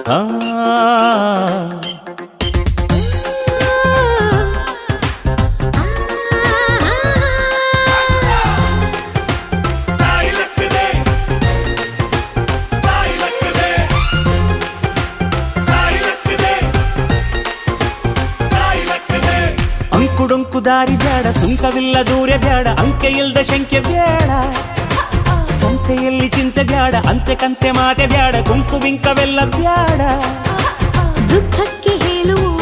ಆ ಅಂಕುಡೊಂಕು ದಾರಿ ಬ್ಯಾಡ, ಸುಂಕವಿಲ್ಲ ದೂರ ಬ್ಯಾಡ, ಅಂಕೆ ಇಲ್ದ ಶಂಕೆ ಬ್ಯಾಡ, ಸಂತೆಯಲ್ಲಿ ಚಿಂತೆ ಬ್ಯಾಡ, ಅಂತೆ ಕಂತೆ ಮಾತೆ ಬ್ಯಾಡ, ಕುಂಕು ಬಿಂಕವೆಲ್ಲ ಬ್ಯಾಡ. ದುಃಖಕ್ಕೆ ಹೇಳುವ